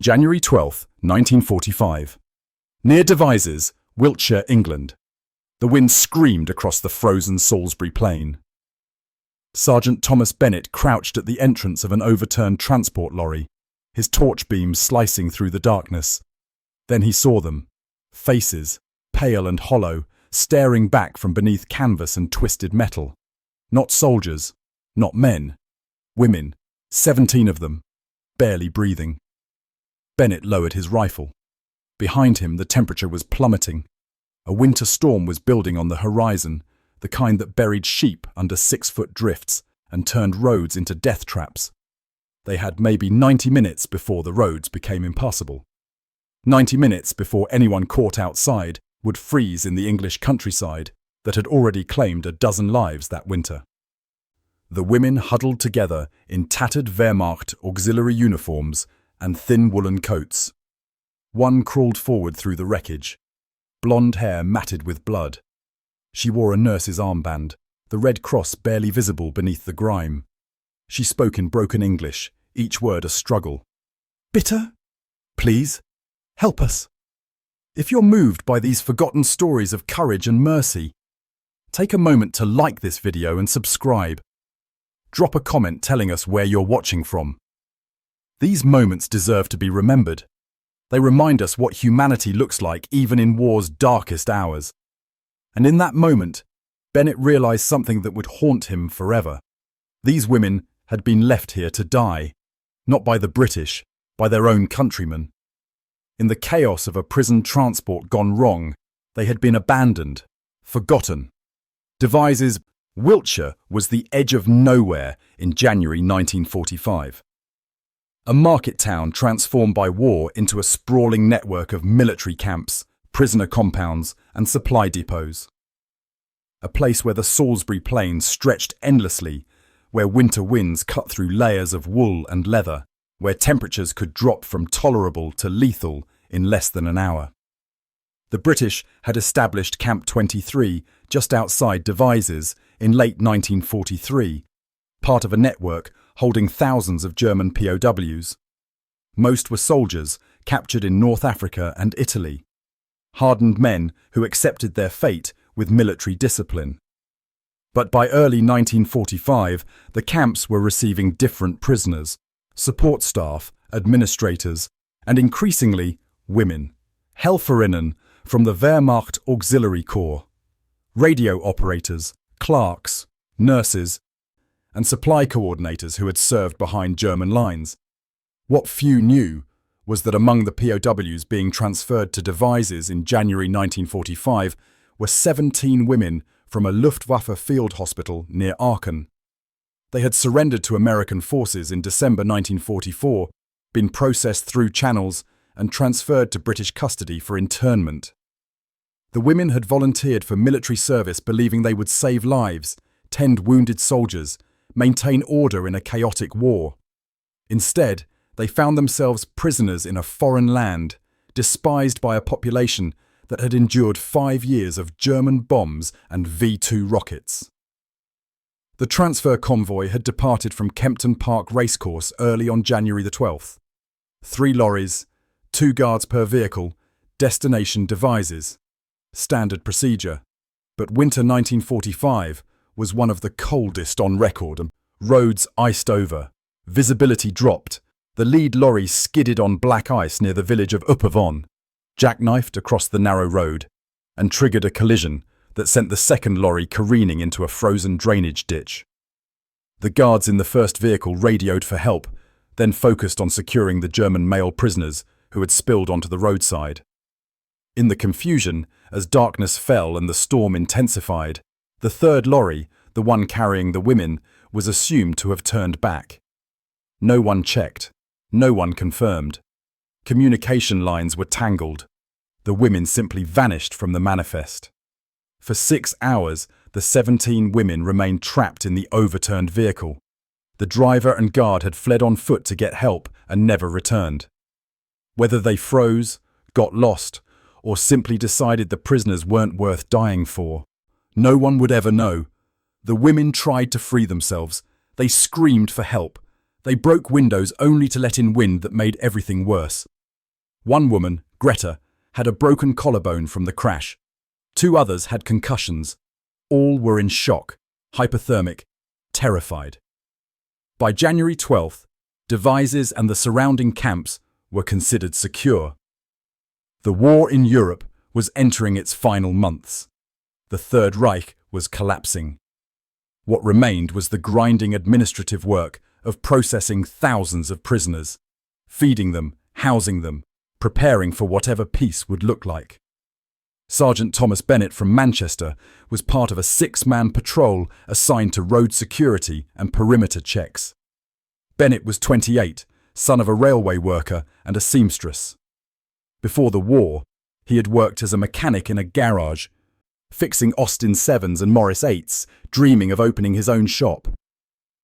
January 12, 1945. Near Devizes, Wiltshire, England. The wind screamed across the frozen Salisbury Plain. Sergeant Thomas Bennett crouched at the entrance of an overturned transport lorry, his torch beams slicing through the darkness. Then he saw them, faces, pale and hollow, staring back from beneath canvas and twisted metal. Not soldiers, not men, women, 17 of them, barely breathing. Bennett lowered his rifle. Behind him, the temperature was plummeting. A winter storm was building on the horizon, the kind that buried sheep under 6-foot drifts and turned roads into death traps. They had maybe 90 minutes before the roads became impassable. 90 minutes before anyone caught outside would freeze in the English countryside that had already claimed a dozen lives that winter. The women huddled together in tattered Wehrmacht auxiliary uniforms and thin woolen coats. One crawled forward through the wreckage, blonde hair matted with blood. She wore a nurse's armband, the red cross barely visible beneath the grime. She spoke in broken English, each word a struggle. "Bitter? Please, help us. If you're moved by these forgotten stories of courage and mercy, take a moment to like this video and subscribe. Drop a comment telling us where you're watching from. These moments deserve to be remembered. They remind us what humanity looks like even in war's darkest hours. And in that moment, Bennett realized something that would haunt him forever. These women had been left here to die, not by the British, by their own countrymen. In the chaos of a prison transport gone wrong, they had been abandoned, forgotten. Devizes, Wiltshire was the edge of nowhere in January 1945. A market town transformed by war into a sprawling network of military camps, prisoner compounds, and supply depots. A place where the Salisbury Plain stretched endlessly, where winter winds cut through layers of wool and leather, where temperatures could drop from tolerable to lethal in less than an hour. The British had established Camp 23 just outside Devizes in late 1943, part of a network holding thousands of German POWs. Most were soldiers captured in North Africa and Italy, hardened men who accepted their fate with military discipline. But by early 1945, the camps were receiving different prisoners, support staff, administrators, and increasingly women, Helferinnen from the Wehrmacht Auxiliary Corps, radio operators, clerks, nurses, and supply coordinators who had served behind German lines. What few knew was that among the POWs being transferred to Devizes in January 1945 were 17 women from a Luftwaffe field hospital near Aachen. They had surrendered to American forces in December 1944, been processed through channels, and transferred to British custody for internment. The women had volunteered for military service believing they would save lives, tend wounded soldiers, maintain order in a chaotic war. Instead, they found themselves prisoners in a foreign land, despised by a population that had endured 5 years of German bombs and V-2 rockets. The transfer convoy had departed from Kempton Park Racecourse early on January the 12th. 3 lorries, 2 guards per vehicle, destination Devizes. Standard procedure. But winter 1945 was one of the coldest on record. Roads iced over, visibility dropped. The lead lorry skidded on black ice near the village of Upavon, jackknifed across the narrow road, and triggered a collision that sent the second lorry careening into a frozen drainage ditch. The guards in the first vehicle radioed for help, then focused on securing the German male prisoners who had spilled onto the roadside. In the confusion, as darkness fell and the storm intensified, the third lorry, the one carrying the women, was assumed to have turned back. No one checked. No one confirmed. Communication lines were tangled. The women simply vanished from the manifest. For 6 hours, the 17 women remained trapped in the overturned vehicle. The driver and guard had fled on foot to get help and never returned. Whether they froze, got lost, or simply decided the prisoners weren't worth dying for, no one would ever know. The women tried to free themselves. They screamed for help. They broke windows only to let in wind that made everything worse. One woman, Greta, had a broken collarbone from the crash. 2 others had concussions. All were in shock, hypothermic, terrified. By January 12th, Devizes and the surrounding camps were considered secure. The war in Europe was entering its final months. The Third Reich was collapsing. What remained was the grinding administrative work of processing thousands of prisoners, feeding them, housing them, preparing for whatever peace would look like. Sergeant Thomas Bennett from Manchester was part of a 6-man patrol assigned to road security and perimeter checks. Bennett was 28, son of a railway worker and a seamstress. Before the war, he had worked as a mechanic in a garage, fixing Austin 7s and Morris 8s, dreaming of opening his own shop.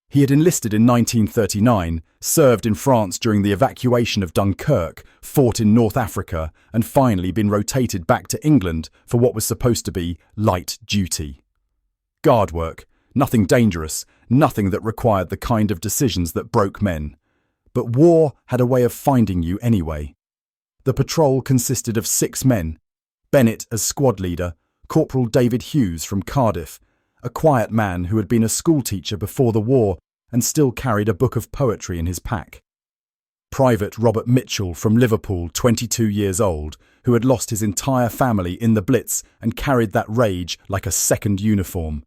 He had enlisted in 1939, served in France during the evacuation of Dunkirk, fought in North Africa, and finally been rotated back to England for what was supposed to be light duty. Guard work, nothing dangerous, nothing that required the kind of decisions that broke men. But war had a way of finding you anyway. The patrol consisted of 6 men, Bennett as squad leader, Corporal David Hughes from Cardiff, a quiet man who had been a schoolteacher before the war and still carried a book of poetry in his pack. Private Robert Mitchell from Liverpool, 22 years old, who had lost his entire family in the Blitz and carried that rage like a second uniform.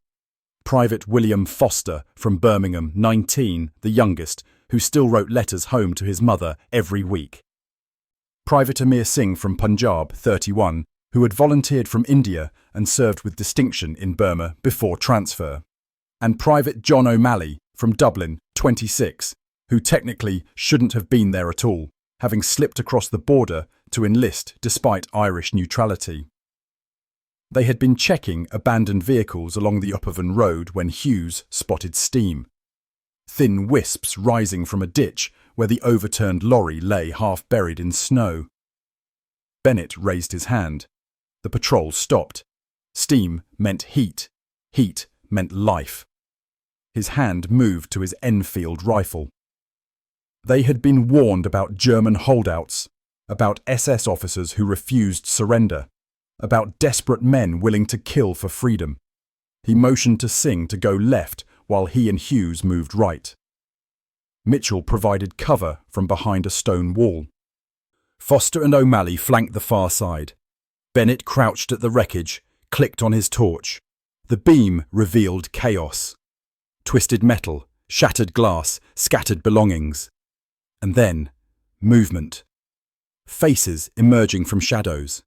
Private William Foster from Birmingham, 19, the youngest, who still wrote letters home to his mother every week. Private Amir Singh from Punjab, 31, who had volunteered from India and served with distinction in Burma before transfer. And Private John O'Malley from Dublin, 26, who technically shouldn't have been there at all, having slipped across the border to enlist despite Irish neutrality. They had been checking abandoned vehicles along the Upavon Road when Hughes spotted steam. Thin wisps rising from a ditch where the overturned lorry lay half buried in snow. Bennett raised his hand. The patrol stopped. Steam meant heat. Heat meant life. His hand moved to his Enfield rifle. They had been warned about German holdouts, about SS officers who refused surrender, about desperate men willing to kill for freedom. He motioned to Singh to go left while he and Hughes moved right. Mitchell provided cover from behind a stone wall. Foster and O'Malley flanked the far side. Bennett crouched at the wreckage, clicked on his torch. The beam revealed chaos. Twisted metal, shattered glass, scattered belongings. And then, movement. Faces emerging from shadows.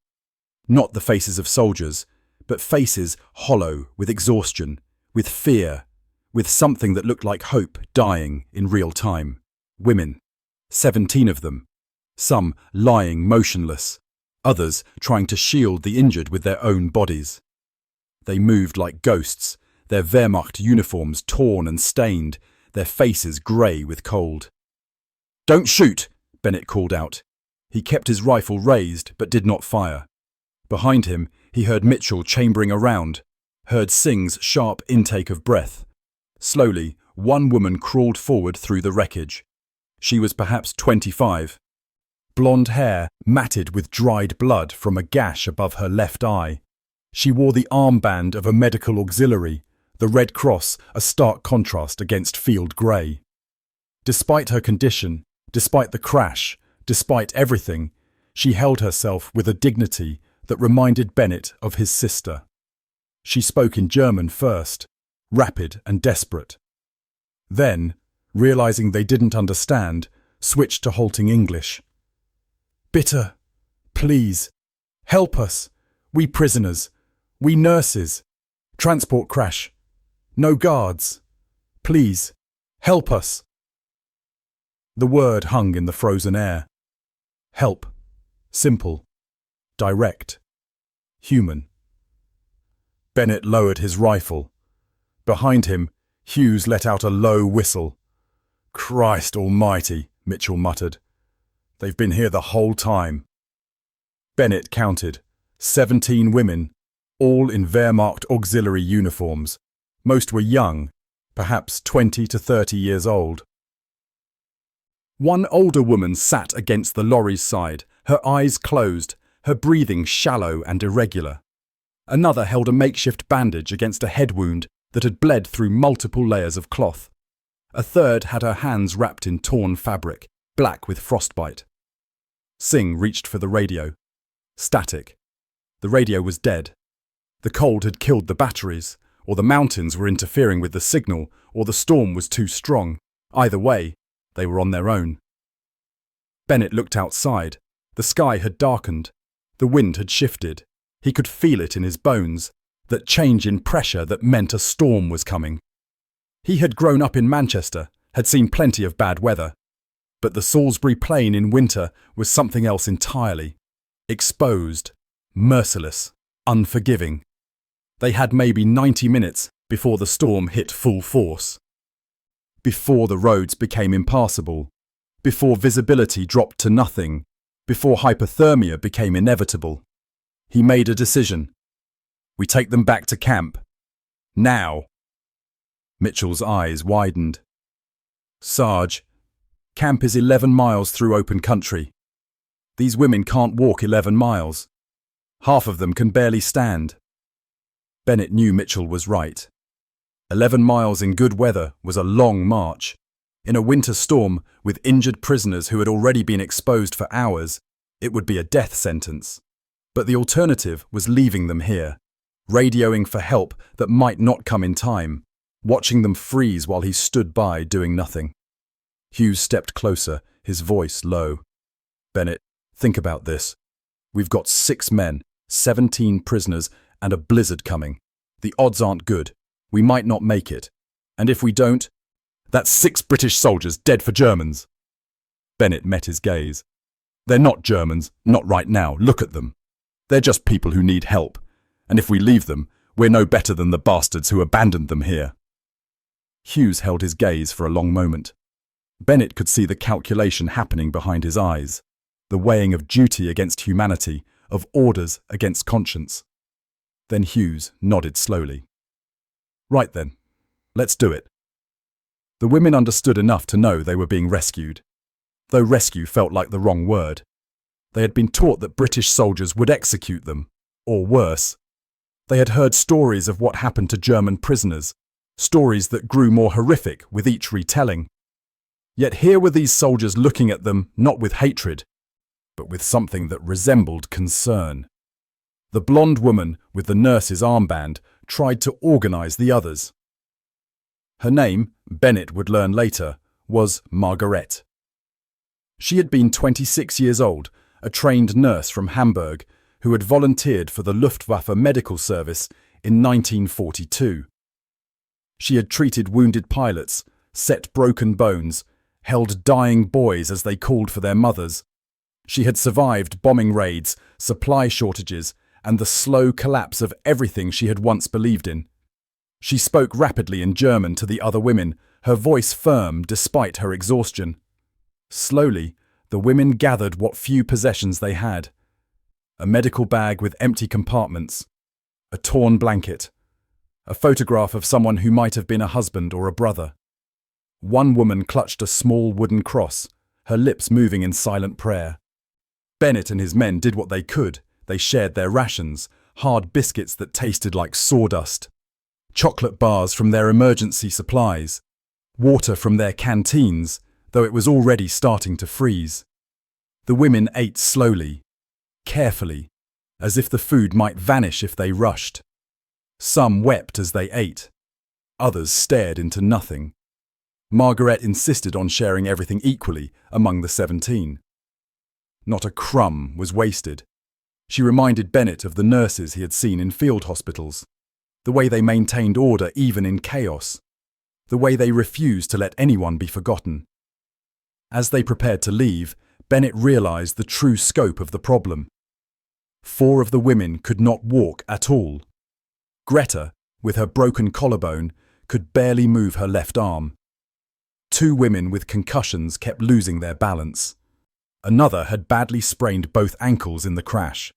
Not the faces of soldiers, but faces hollow with exhaustion, with fear, with something that looked like hope dying in real time. Women, 17 of them. Some lying motionless, others trying to shield the injured with their own bodies. They moved like ghosts, their Wehrmacht uniforms torn and stained, their faces grey with cold. "Don't shoot!" Bennett called out. He kept his rifle raised but did not fire. Behind him, he heard Mitchell chambering around, heard Singh's sharp intake of breath. Slowly, one woman crawled forward through the wreckage. She was perhaps 25. Blonde hair matted with dried blood from a gash above her left eye. She wore the armband of a medical auxiliary, the Red Cross a stark contrast against field grey. Despite her condition, despite the crash, despite everything, she held herself with a dignity that reminded Bennett of his sister. She spoke in German first, rapid and desperate. Then, realizing they didn't understand, switched to halting English. "Bitte, please, help us, we prisoners, we nurses, transport crash, no guards, please, help us." The word hung in the frozen air. Help, simple, direct, human. Bennett lowered his rifle. Behind him, Hughes let out a low whistle. "Christ almighty," Mitchell muttered. "They've been here the whole time." Bennett counted. 17 women, all in Wehrmacht auxiliary uniforms. Most were young, perhaps 20 to 30 years old. One older woman sat against the lorry's side, her eyes closed, her breathing shallow and irregular. Another held a makeshift bandage against a head wound that had bled through multiple layers of cloth. A third had her hands wrapped in torn fabric, black with frostbite. Singh reached for the radio. Static. The radio was dead. The cold had killed the batteries, or the mountains were interfering with the signal, or the storm was too strong. Either way, they were on their own. Bennett looked outside. The sky had darkened. The wind had shifted. He could feel it in his bones, that change in pressure that meant a storm was coming. He had grown up in Manchester, had seen plenty of bad weather. But the Salisbury Plain in winter was something else entirely. Exposed, merciless, unforgiving. They had maybe 90 minutes before the storm hit full force. Before the roads became impassable. Before visibility dropped to nothing. Before hypothermia became inevitable. He made a decision. We take them back to camp. Now. Mitchell's eyes widened. Sarge, camp is 11 miles through open country. These women can't walk 11 miles. Half of them can barely stand. Bennett knew Mitchell was right. 11 miles in good weather was a long march. In a winter storm, with injured prisoners who had already been exposed for hours, it would be a death sentence. But the alternative was leaving them here, radioing for help that might not come in time, watching them freeze while he stood by doing nothing. Hughes stepped closer, his voice low. Bennett, think about this. We've got 6 men, 17 prisoners, and a blizzard coming. The odds aren't good. We might not make it. And if we don't, that's 6 British soldiers dead for Germans. Bennett met his gaze. They're not Germans, not right now. Look at them. They're just people who need help. And if we leave them, we're no better than the bastards who abandoned them here. Hughes held his gaze for a long moment. Bennett could see the calculation happening behind his eyes, the weighing of duty against humanity, of orders against conscience. Then Hughes nodded slowly. Right then, let's do it. The women understood enough to know they were being rescued, though rescue felt like the wrong word. They had been taught that British soldiers would execute them, or worse. They had heard stories of what happened to German prisoners, stories that grew more horrific with each retelling. Yet here were these soldiers looking at them not with hatred, but with something that resembled concern. The blonde woman with the nurse's armband tried to organise the others. Her name, Bennett would learn later, was Margaret. She had been 26 years old, a trained nurse from Hamburg, who had volunteered for the Luftwaffe medical service in 1942. She had treated wounded pilots, set broken bones, held dying boys as they called for their mothers. She had survived bombing raids, supply shortages, and the slow collapse of everything she had once believed in. She spoke rapidly in German to the other women, her voice firm despite her exhaustion. Slowly, the women gathered what few possessions they had. A medical bag with empty compartments, a torn blanket, a photograph of someone who might have been a husband or a brother. One woman clutched a small wooden cross, her lips moving in silent prayer. Bennett and his men did what they could. They shared their rations, hard biscuits that tasted like sawdust, chocolate bars from their emergency supplies, water from their canteens, though it was already starting to freeze. The women ate slowly, carefully, as if the food might vanish if they rushed. Some wept as they ate. Others stared into nothing. Margaret insisted on sharing everything equally among the 17. Not a crumb was wasted. She reminded Bennett of the nurses he had seen in field hospitals, the way they maintained order even in chaos, the way they refused to let anyone be forgotten. As they prepared to leave, Bennett realised the true scope of the problem. 4 of the women could not walk at all. Greta, with her broken collarbone, could barely move her left arm. 2 women with concussions kept losing their balance. Another had badly sprained both ankles in the crash.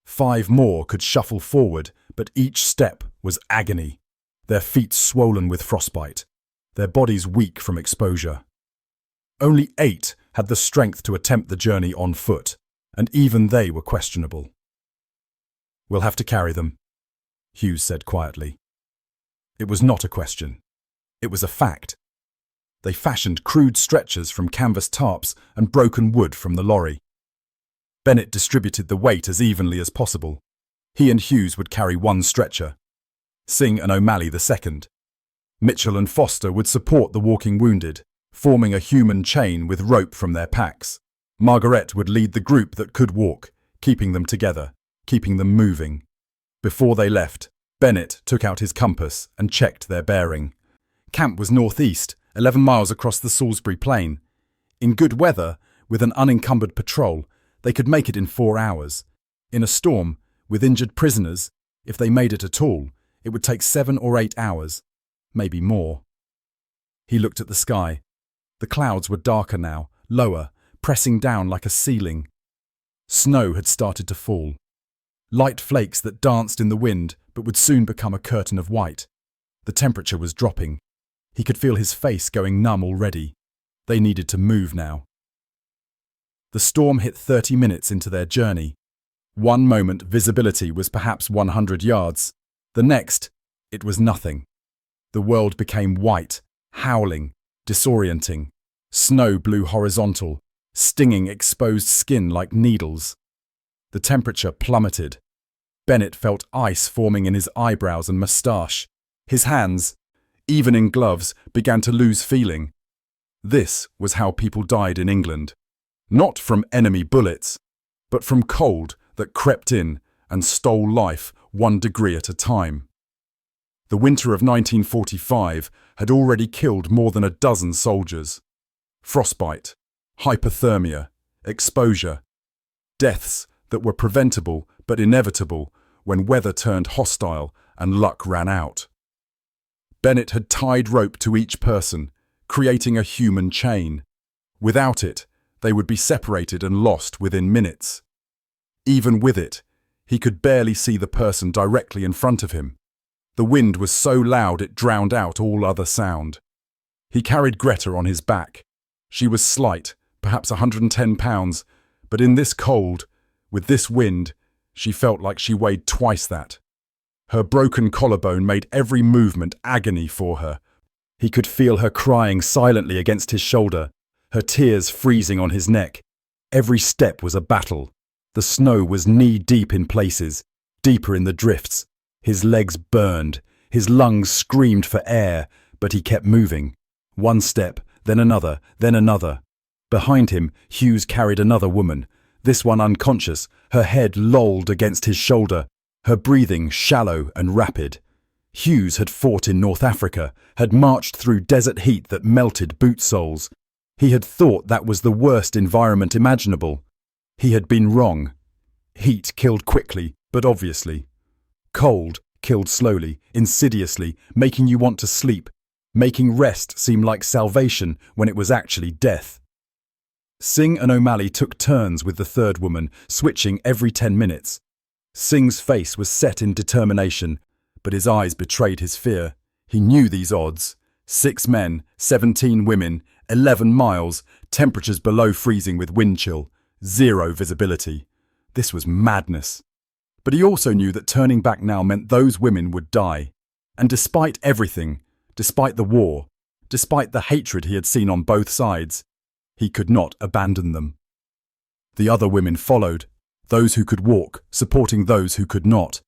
5 more could shuffle forward, but each step was agony, their feet swollen with frostbite, their bodies weak from exposure. Only 8 had the strength to attempt the journey on foot, and even they were questionable. "We'll have to carry them," Hughes said quietly. It was not a question. It was a fact. They fashioned crude stretchers from canvas tarps and broken wood from the lorry. Bennett distributed the weight as evenly as possible. He and Hughes would carry one stretcher, Singh and O'Malley the second. Mitchell and Foster would support the walking wounded, forming a human chain with rope from their packs. Margaret would lead the group that could walk, keeping them together, keeping them moving. Before they left, Bennett took out his compass and checked their bearing. Camp was northeast, 11 miles across the Salisbury Plain. In good weather, with an unencumbered patrol, they could make it in 4 hours. In a storm, with injured prisoners, if they made it at all, it would take 7 or 8 hours, maybe more. He looked at the sky. The clouds were darker now, lower, pressing down like a ceiling. Snow had started to fall. Light flakes that danced in the wind but would soon become a curtain of white. The temperature was dropping. He could feel his face going numb already. They needed to move now. The storm hit 30 minutes into their journey. One moment visibility was perhaps 100 yards. The next, it was nothing. The world became white, howling, disorienting. Snow blew horizontal, stinging exposed skin like needles. The temperature plummeted. Bennett felt ice forming in his eyebrows and moustache. His hands, even in gloves, began to lose feeling. This was how people died in England. Not from enemy bullets, but from cold that crept in and stole life 1 degree at a time. The winter of 1945 had already killed more than a dozen soldiers. Frostbite, hypothermia, exposure, deaths that were preventable but inevitable when weather turned hostile and luck ran out. Bennett had tied rope to each person, creating a human chain. Without it, they would be separated and lost within minutes. Even with it, he could barely see the person directly in front of him. The wind was so loud it drowned out all other sound. He carried Greta on his back. She was slight, perhaps 110 pounds, but in this cold, with this wind, she felt like she weighed twice that. Her broken collarbone made every movement agony for her. He could feel her crying silently against his shoulder, her tears freezing on his neck. Every step was a battle. The snow was knee-deep in places, deeper in the drifts. His legs burned, his lungs screamed for air, but he kept moving. One step, then another, then another. Behind him, Hughes carried another woman, this one unconscious, her head lolled against his shoulder, her breathing shallow and rapid. Hughes had fought in North Africa, had marched through desert heat that melted boot soles. He had thought that was the worst environment imaginable. He had been wrong. Heat killed quickly, but obviously. Cold killed slowly, insidiously, making you want to sleep, making rest seem like salvation when it was actually death. Singh and O'Malley took turns with the third woman, switching every 10 minutes. Singh's face was set in determination, but his eyes betrayed his fear. He knew these odds. 6 men, 17 women, 11 miles, temperatures below freezing with wind chill, 0 visibility. This was madness. But he also knew that turning back now meant those women would die. And despite everything, despite the war, despite the hatred he had seen on both sides, he could not abandon them. The other women followed, those who could walk, supporting those who could not.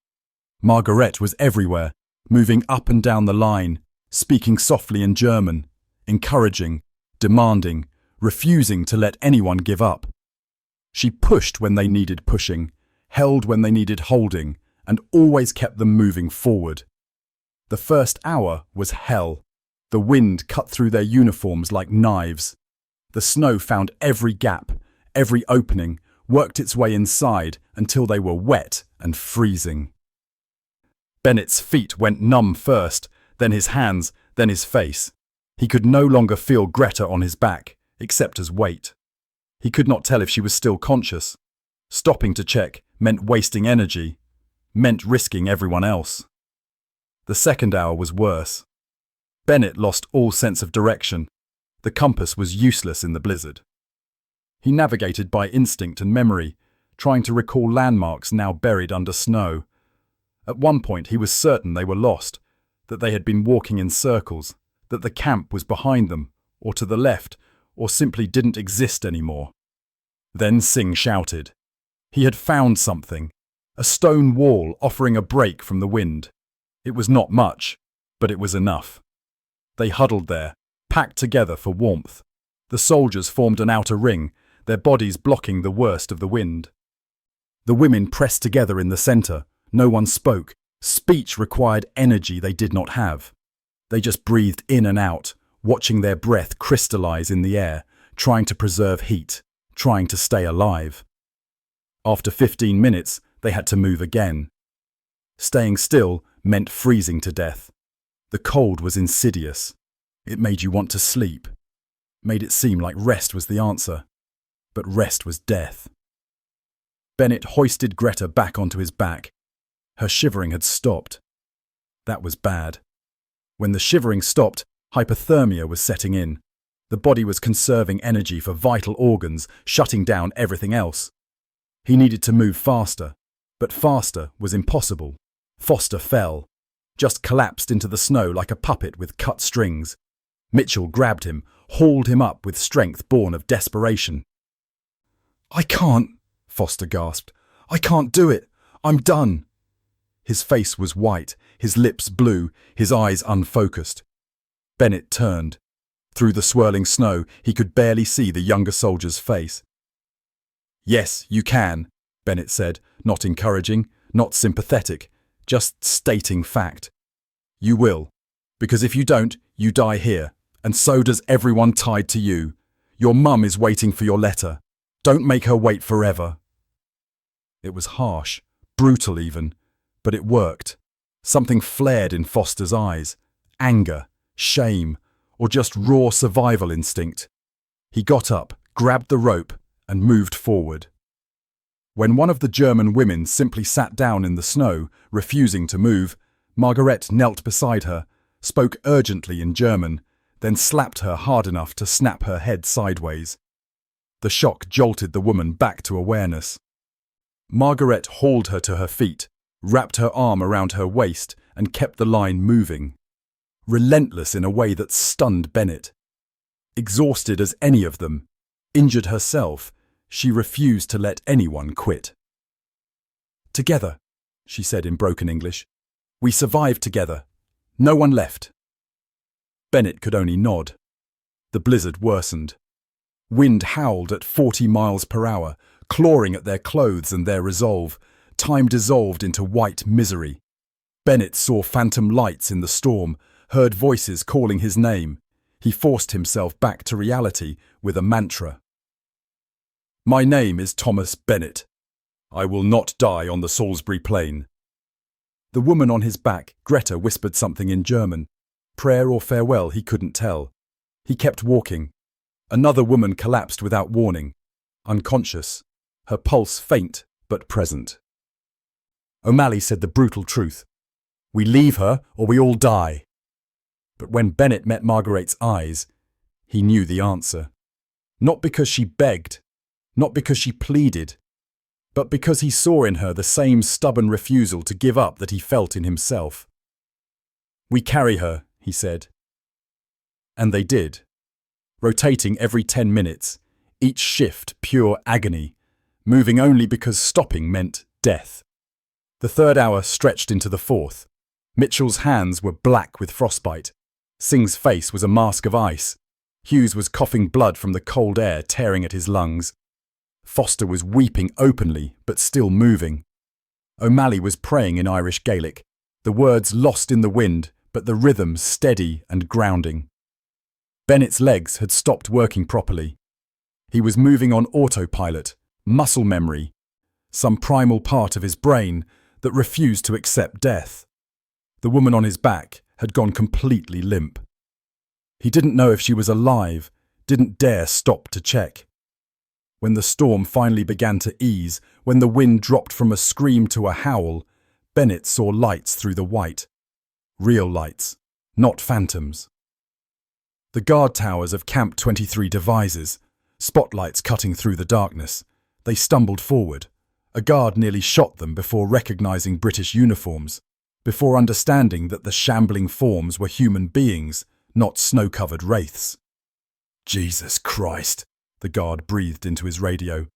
Margaret was everywhere, moving up and down the line, speaking softly in German, encouraging, demanding, refusing to let anyone give up. She pushed when they needed pushing, held when they needed holding, and always kept them moving forward. The first hour was hell. The wind cut through their uniforms like knives. The snow found every gap, every opening, worked its way inside until they were wet and freezing. Bennett's feet went numb first, then his hands, then his face. He could no longer feel Greta on his back, except as weight. He could not tell if she was still conscious. Stopping to check meant wasting energy, meant risking everyone else. The second hour was worse. Bennett lost all sense of direction. The compass was useless in the blizzard. He navigated by instinct and memory, trying to recall landmarks now buried under snow. At one point he was certain they were lost, that they had been walking in circles, that the camp was behind them, or to the left, or simply didn't exist anymore. Then Singh shouted. He had found something, a stone wall offering a break from the wind. It was not much, but it was enough. They huddled there, packed together for warmth. The soldiers formed an outer ring, their bodies blocking the worst of the wind. The women pressed together in the centre. No one spoke. Speech required energy they did not have. They just breathed in and out, watching their breath crystallize in the air, trying to preserve heat, trying to stay alive. After 15 minutes, they had to move again. Staying still meant freezing to death. The cold was insidious. It made you want to sleep. Made it seem like rest was the answer. But rest was death. Bennett hoisted Greta back onto his back. Her shivering had stopped. That was bad. When the shivering stopped, hypothermia was setting in. The body was conserving energy for vital organs, shutting down everything else. He needed to move faster, but faster was impossible. Foster fell, just collapsed into the snow like a puppet with cut strings. Mitchell grabbed him, hauled him up with strength born of desperation. "I can't," Foster gasped. "I can't do it. I'm done." His face was white, his lips blue, his eyes unfocused. Bennett turned. Through the swirling snow, he could barely see the younger soldier's face. "Yes, you can," Bennett said, not encouraging, not sympathetic, just stating fact. "You will, because if you don't, you die here, and so does everyone tied to you. Your mum is waiting for your letter. Don't make her wait forever." It was harsh, brutal even, but it worked. Something flared in Foster's eyes. Anger, shame, or just raw survival instinct. He got up, grabbed the rope, and moved forward. When one of the German women simply sat down in the snow, refusing to move, Margaret knelt beside her, spoke urgently in German, then slapped her hard enough to snap her head sideways. The shock jolted the woman back to awareness. Margaret hauled her to her feet, wrapped her arm around her waist, and kept the line moving. Relentless in a way that stunned Bennett. Exhausted as any of them, injured herself, she refused to let anyone quit. "Together," she said in broken English. "We survived together. No one left." Bennett could only nod. The blizzard worsened. Wind howled at 40 miles per hour, clawing at their clothes and their resolve. Time dissolved into white misery. Bennett saw phantom lights in the storm, heard voices calling his name. He forced himself back to reality with a mantra. "My name is Thomas Bennett. I will not die on the Salisbury Plain." The woman on his back, Greta, whispered something in German. Prayer or farewell, he couldn't tell. He kept walking. Another woman collapsed without warning, unconscious, her pulse faint but present. O'Malley said the brutal truth. "We leave her or we all die." But when Bennett met Margaret's eyes, he knew the answer. Not because she begged, not because she pleaded, but because he saw in her the same stubborn refusal to give up that he felt in himself. "We carry her," he said. And they did, rotating every 10 minutes, each shift pure agony, moving only because stopping meant death. The third hour stretched into the fourth. Mitchell's hands were black with frostbite. Singh's face was a mask of ice. Hughes was coughing blood from the cold air tearing at his lungs. Foster was weeping openly, but still moving. O'Malley was praying in Irish Gaelic, the words lost in the wind, but the rhythm steady and grounding. Bennett's legs had stopped working properly. He was moving on autopilot, muscle memory, some primal part of his brain that refused to accept death. The woman on his back had gone completely limp. He didn't know if she was alive, didn't dare stop to check. When the storm finally began to ease, when the wind dropped from a scream to a howl, Bennett saw lights through the white. Real lights, not phantoms. The guard towers of Camp 23 Devizes, spotlights cutting through the darkness. They stumbled forward. A guard nearly shot them before recognizing British uniforms, before understanding that the shambling forms were human beings, not snow-covered wraiths. "Jesus Christ," the guard breathed into his radio.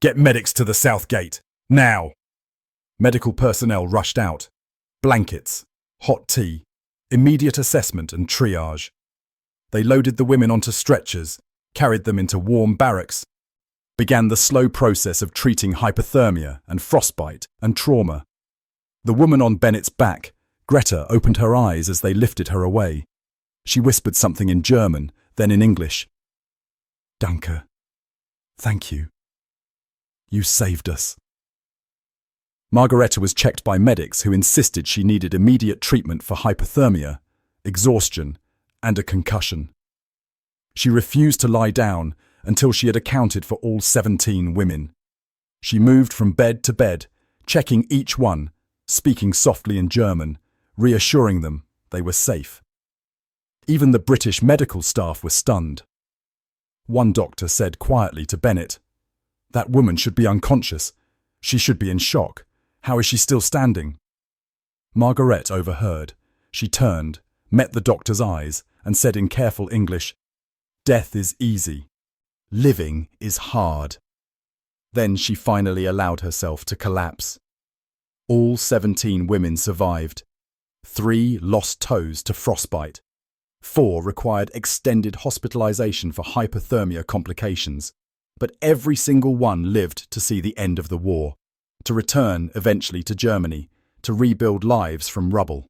"Get medics to the south gate, now!" Medical personnel rushed out. Blankets, hot tea, immediate assessment and triage. They loaded the women onto stretchers, carried them into warm barracks, began the slow process of treating hypothermia and frostbite and trauma. The woman on Bennett's back, Greta, opened her eyes as they lifted her away. She whispered something in German, then in English. "Danke. Thank you. You saved us." Margareta was checked by medics who insisted she needed immediate treatment for hypothermia, exhaustion, and a concussion. She refused to lie down until she had accounted for all 17 women. She moved from bed to bed, checking each one, speaking softly in German, reassuring them they were safe. Even the British medical staff were stunned. One doctor said quietly to Bennett, "That woman should be unconscious. She should be in shock. How is she still standing?" Margaret overheard. She turned, met the doctor's eyes, and said in careful English, "Death is easy. Living is hard." Then she finally allowed herself to collapse. All 17 women survived. 3 lost toes to frostbite. 4 required extended hospitalization for hypothermia complications. But every single one lived to see the end of the war, to return eventually to Germany, to rebuild lives from rubble.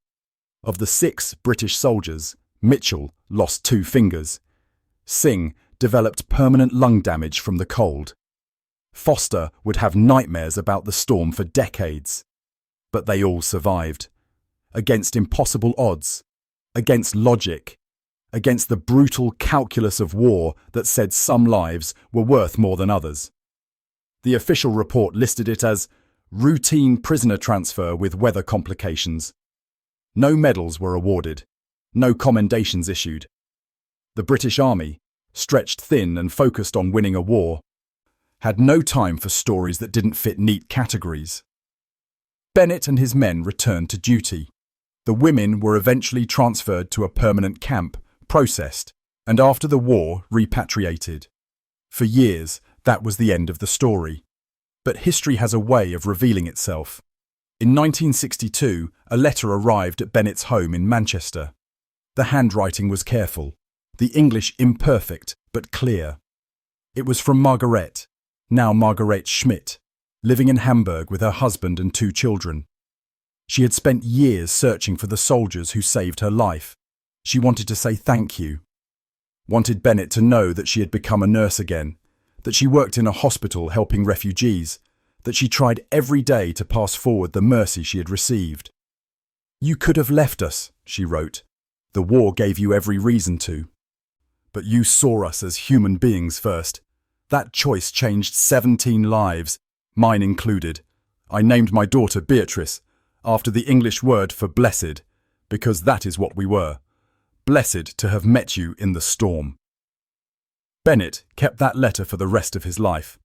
Of the 6 British soldiers, Mitchell lost 2 fingers. Singh developed permanent lung damage from the cold. Foster would have nightmares about the storm for decades. But they all survived. Against impossible odds, against logic, against the brutal calculus of war that said some lives were worth more than others. The official report listed it as routine prisoner transfer with weather complications. No medals were awarded, no commendations issued. The British Army, stretched thin and focused on winning a war, had no time for stories that didn't fit neat categories. Bennett and his men returned to duty. The women were eventually transferred to a permanent camp, processed, and after the war repatriated. For years, that was the end of the story. But history has a way of revealing itself. In 1962, a letter arrived at Bennett's home in Manchester. The handwriting was careful, the English imperfect but clear. It was from Margaret, now Margaret Schmidt, living in Hamburg with her husband and 2 children. She had spent years searching for the soldiers who saved her life. She wanted to say thank you. Wanted Bennett to know that she had become a nurse again, that she worked in a hospital helping refugees, that she tried every day to pass forward the mercy she had received. "You could have left us," she wrote. "The war gave you every reason to. But you saw us as human beings first. That choice changed 17 lives, mine included. I named my daughter Beatrice, after the English word for blessed, because that is what we were. Blessed to have met you in the storm." Bennett kept that letter for the rest of his life.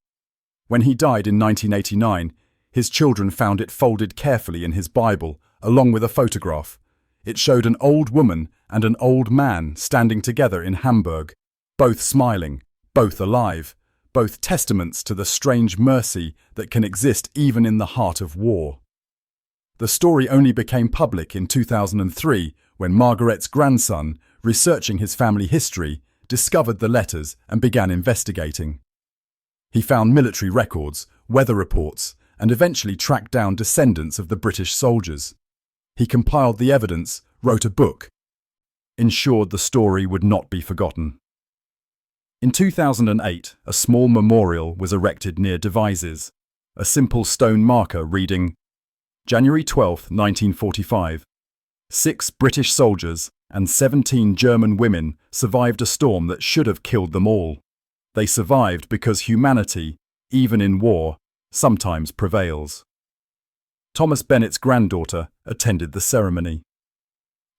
When he died in 1989, his children found it folded carefully in his Bible, along with a photograph. It showed an old woman and an old man standing together in Hamburg, both smiling, both alive, both testaments to the strange mercy that can exist even in the heart of war. The story only became public in 2003 when Margaret's grandson, researching his family history, discovered the letters and began investigating. He found military records, weather reports, and eventually tracked down descendants of the British soldiers. He compiled the evidence, wrote a book, ensured the story would not be forgotten. In 2008, a small memorial was erected near Devizes, a simple stone marker reading, January 12, 1945. 6 British soldiers and 17 German women survived a storm that should have killed them all. They survived because humanity, even in war, sometimes prevails. Thomas Bennett's granddaughter attended the ceremony.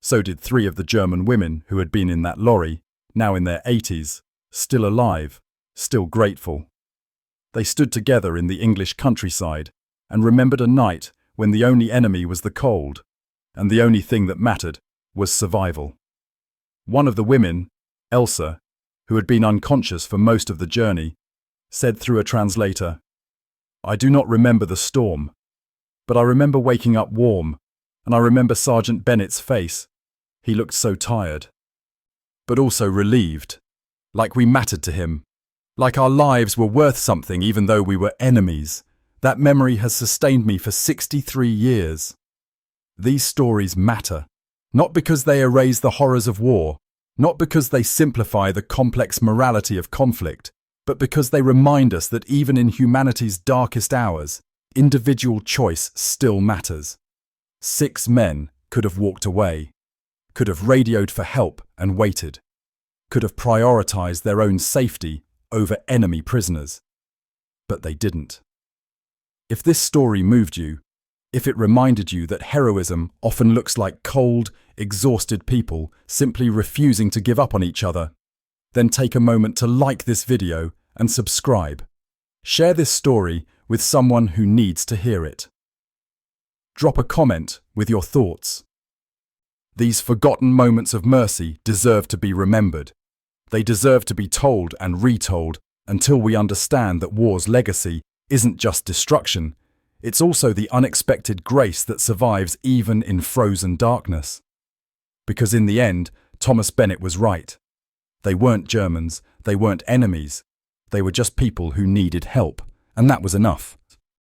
So did 3 of the German women who had been in that lorry, now in their 80s, still alive, still grateful. They stood together in the English countryside and remembered a night when the only enemy was the cold, and the only thing that mattered was survival. One of the women, Elsa, who had been unconscious for most of the journey, said through a translator, "I do not remember the storm, but I remember waking up warm, and I remember Sergeant Bennett's face. He looked so tired, but also relieved, like we mattered to him, like our lives were worth something even though we were enemies. That memory has sustained me for 63 years. These stories matter, not because they erase the horrors of war, not because they simplify the complex morality of conflict, but because they remind us that even in humanity's darkest hours, individual choice still matters. 6 men could have walked away, could have radioed for help and waited, could have prioritized their own safety over enemy prisoners. But they didn't. If this story moved you, if it reminded you that heroism often looks like cold, exhausted people simply refusing to give up on each other, then take a moment to like this video and subscribe. Share this story with someone who needs to hear it. Drop a comment with your thoughts. These forgotten moments of mercy deserve to be remembered. They deserve to be told and retold until we understand that war's legacy isn't just destruction, it's also the unexpected grace that survives even in frozen darkness. Because in the end, Thomas Bennett was right. They weren't Germans, they weren't enemies, they were just people who needed help, and that was enough.